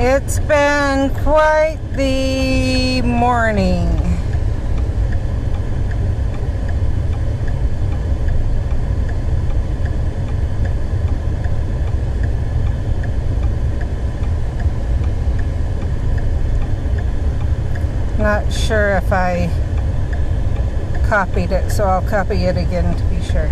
It's been quite the morning. Not sure if I copied it, so I'll copy it again to be sure.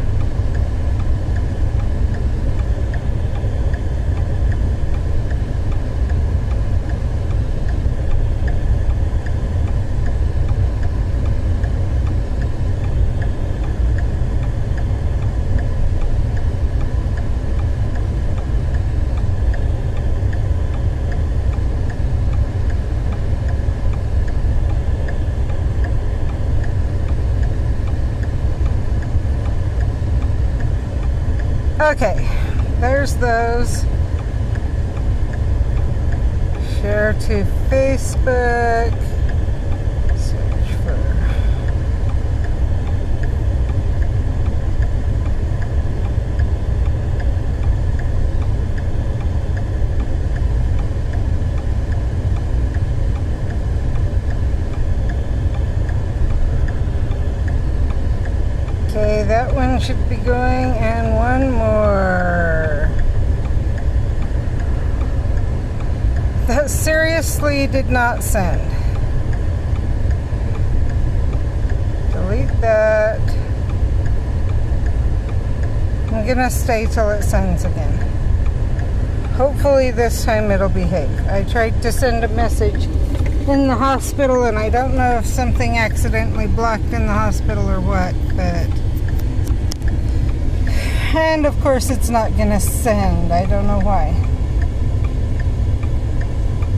Okay, there's those. Share to Facebook. Search for. Okay, that one should be going, and one more. That seriously did not send. Delete that. I'm gonna stay till it sends again. Hopefully this time it'll behave. I tried to send a message in the hospital, and I don't know if something accidentally blocked in the hospital or what, but... And of course it's not gonna send. I don't know why.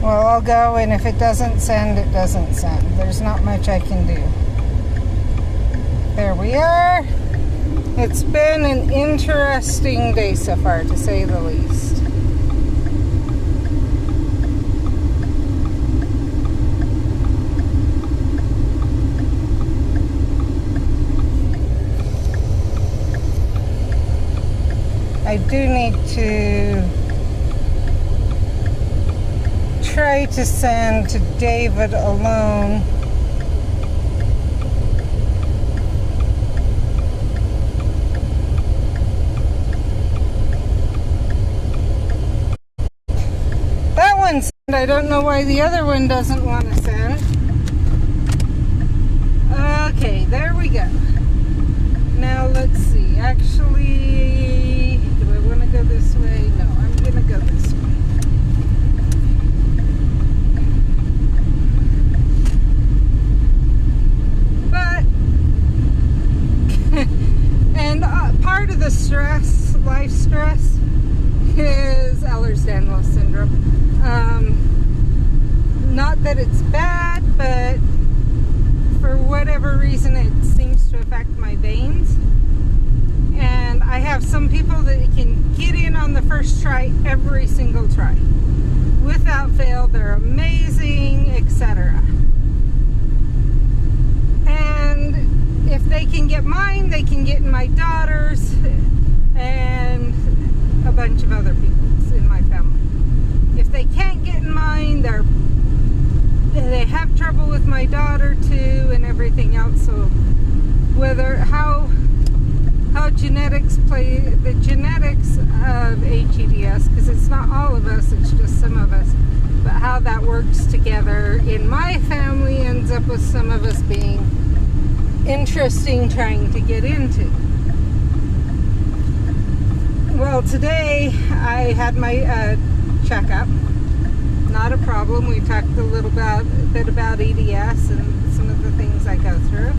Well, I'll go, and if it doesn't send, it doesn't send. There's not much I can do. There we are. It's been an interesting day so far, to say the least. I do need to try to send to David alone. That one sent. I don't know why the other one doesn't want to send. Okay, there we go. Now let's see. Actually, do I want to go this way? No, I'm going to go this way. But, and part of the stress, life stress, is Ehlers-Danlos syndrome. Not that it's bad, but for whatever reason it seems to affect my veins. And I have some people that can get in on the first try, every single try. Without fail, they're amazing, etc. And if they can get mine, they can get in my daughter's and a bunch of other people's in my family. If they can't get in mine, they have trouble with my daughter too, and everything else. So how genetics play, the genetics of HEDS, because it's not all of us, it's just some of us, but how that works together in my family ends up with some of us being interesting trying to get into. Well, today I had my checkup. Not a problem. We talked a little bit about EDS and some of the things I go through.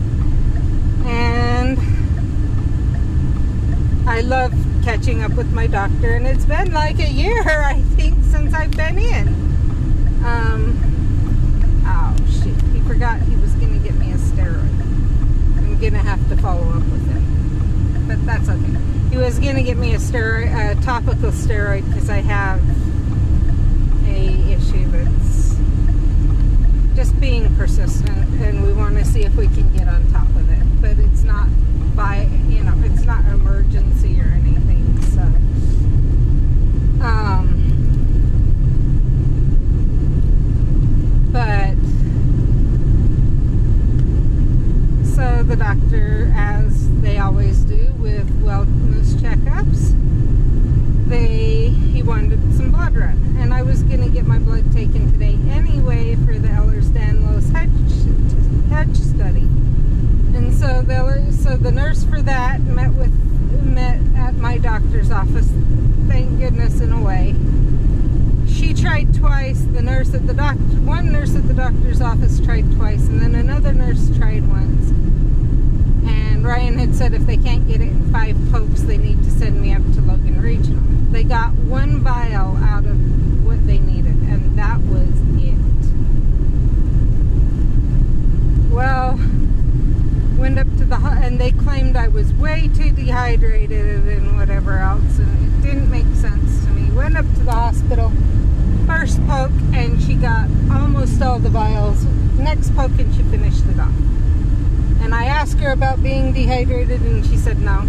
And I love catching up with my doctor, and it's been like a year, I think, since I've been in. Oh, shit. He forgot he was going to get me a steroid. I'm going to have to follow up with him. But that's okay. He was going to get me a topical steroid, because I have a issue that's just being persistent, and we want to see if we can get on top of it. But it's not it's not an emergency or anything, so the doctor, as they always do with wellness checkups. He wanted some blood run, and I was going to get my blood taken today anyway for the Ehlers-Danlos Hedge study. And so the nurse for that met at my doctor's office. Thank goodness, in a way. She tried twice. One nurse at the doctor's office tried twice, and then another nurse tried once. And Ryan had said if they can't get it in 5 pokes, they need to send me up to Logan Regional. They got 1 vial out of what they needed, and that was it. Well, went up to and they claimed I was way too dehydrated and whatever else, and it didn't make sense to me. Went up to the hospital, first poke, and she got almost all the vials. Next poke, and she finished it off. And I asked her about being dehydrated, and she said no.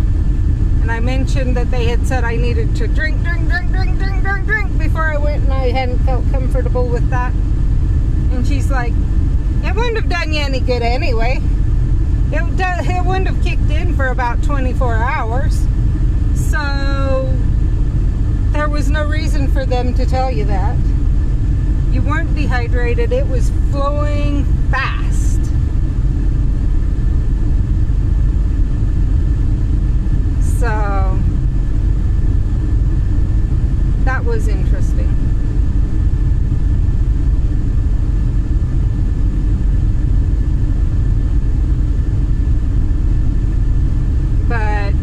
And I mentioned that they had said I needed to drink before I went, and I hadn't felt comfortable with that. And she's like, it wouldn't have done you any good anyway. It wouldn't have kicked in for about 24 hours. So there was no reason for them to tell you that. You weren't dehydrated. It was flowing fast. So that was interesting. But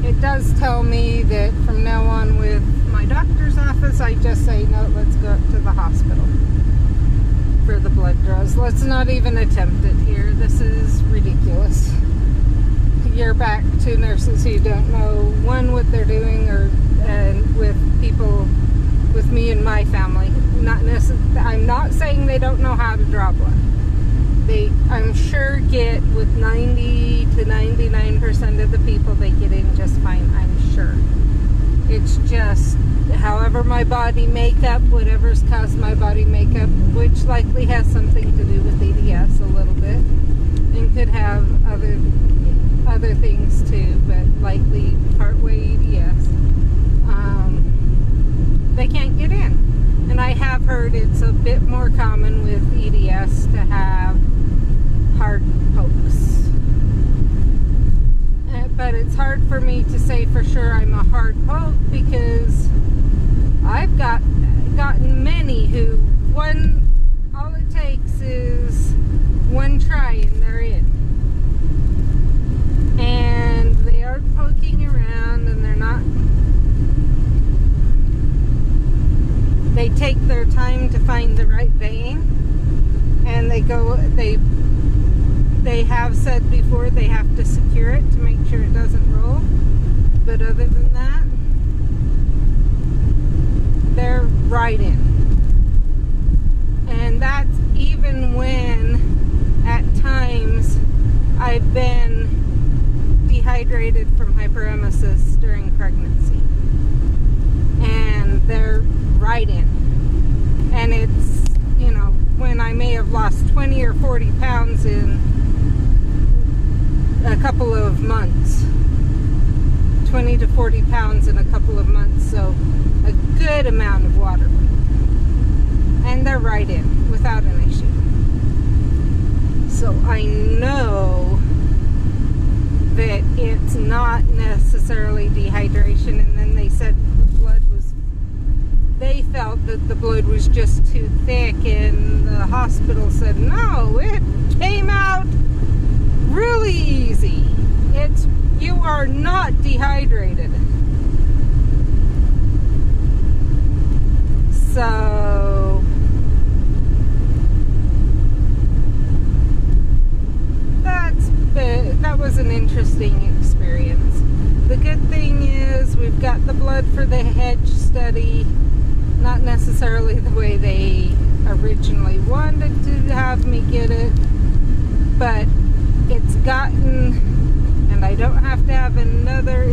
it does tell me that from now on with my doctor's office, I just say, no, let's go up to the hospital for the blood draws. Let's not even attempt it here. This is ridiculous. You're back to nurses who don't know, one, what they're doing, and with people, with me and my family. I'm not saying they don't know how to draw blood. They, I'm sure, get with 90 to 99% of the people, they get in just fine, I'm sure. It's just however my body makeup, whatever's caused my body makeup, which likely has something to do with EDS a little bit, and could have other things too, but likely partway EDS. They can't get in. And I have heard it's a bit more common with EDS to have hard pokes. But it's hard for me to say for sure I'm a hard poke, because I've gotten many who all it takes is one try and they're in. And they are poking around, and they take their time to find the right vein, and they have said before they have to secure it to make sure it doesn't roll. But other than that, they're right in. And that's even when at times I've been dehydrated from hyperemesis during pregnancy. And they're right in. And it's, when I may have lost 20 or 40 pounds in a couple of months. 20 to 40 pounds in a couple of months, so a good amount of water weight. And they're right in without an issue. So I know that it's not necessarily dehydration. And then they said they felt that the blood was just too thick, and the hospital said no, it came out really easy. You are not dehydrated. So that was an interesting experience. The good thing is we've got the blood for the hedge study, not necessarily the way they originally wanted to have me get it, but it's gotten, and I don't have to have another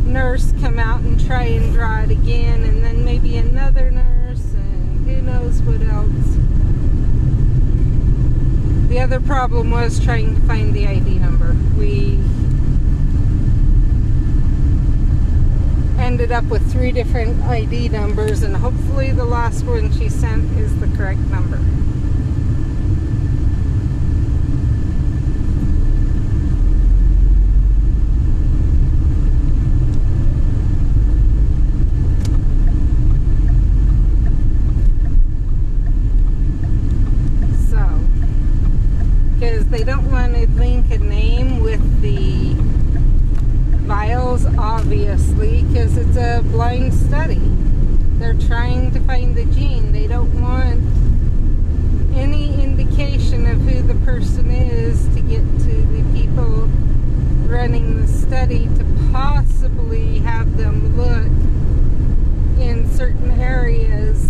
nurse come out and try and draw it again, and then maybe another nurse, and who knows what else. The other problem was trying to find the ID number. We ended up with 3 different ID numbers, and hopefully the last one she sent is the correct number. Because they don't want to link a name with the vials, obviously, because it's a blind study. They're trying to find the gene. They don't want any indication of who the person is to get to the people running the study to possibly have them look in certain areas.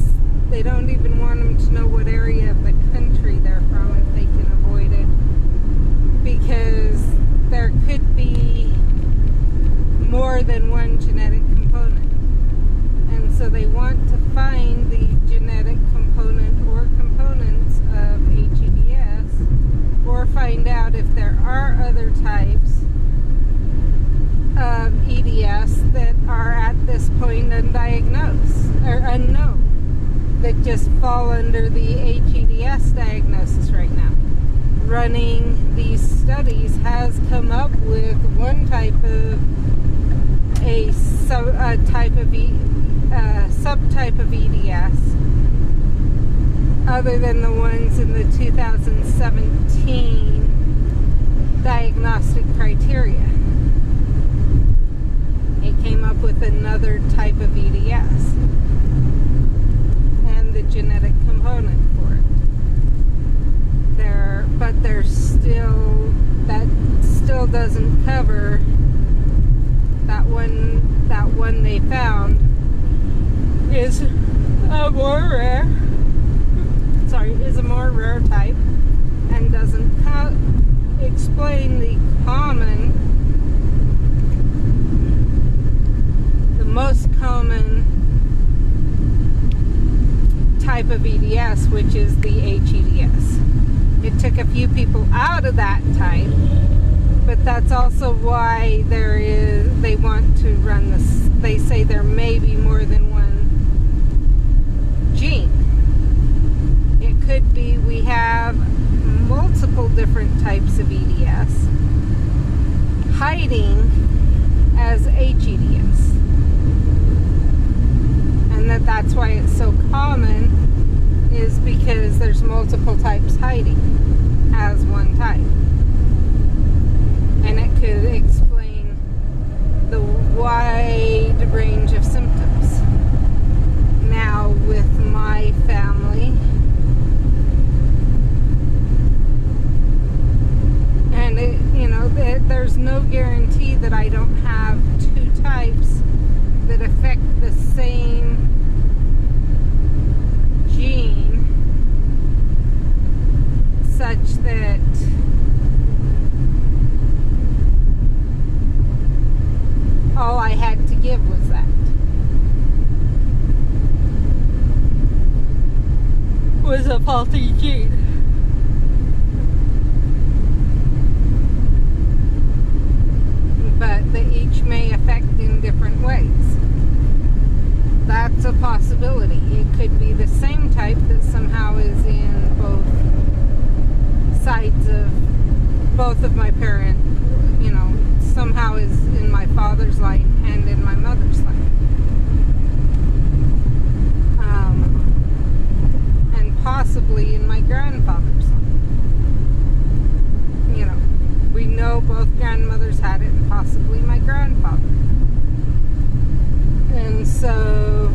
They don't even want them to know what area of the country they're from if they can avoid it, because there could be more than one genetic component, and so they want to find the genetic component or components of HEDS, or find out if there are other types of EDS that are at this point undiagnosed or unknown, that just fall under the HEDS diagnosis right now. Running these studies has come up with one type of subtype of EDS, other than the ones in the 2017 diagnostic criteria. It came up with another type of EDS and the genetic component for it. But there's still, that still doesn't cover that one they found is a more rare type, and doesn't explain the most common type of EDS, which is the HEDS. It took a few people out of that type, but that's also why they want to run this. They say there may be more than one gene. It could be we have multiple different types of EDS hiding as HEDS, and that's why it's so common, is because there's multiple types hiding as one type. And it could explain the wide range of symptoms. Now, with my family, and there's no guarantee that I don't have 2 types that affect the same gene, such that all I had to give was that. Was a faulty gene. But they each may affect in different ways. That's a possibility. It could be the same type that somehow is in both sides of both of my parents, somehow is in my father's line and in my mother's line. And possibly in my grandfather's line. We know both grandmothers had it, and possibly my grandfather. And so